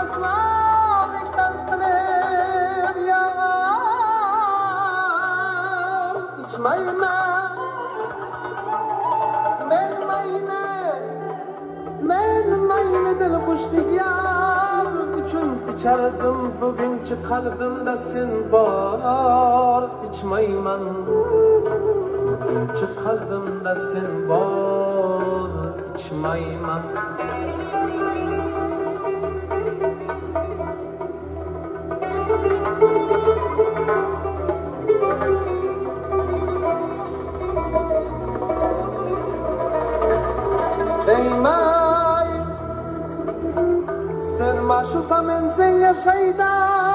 asmalıktan kılıp yağar içmeymen men mayne dil kuşlik yar üçün içerdim bugünkü kalbimde sen var içmeymen bugünkü kalbimde sen var içmeymen Değmey sen maşuka men sen yaşayda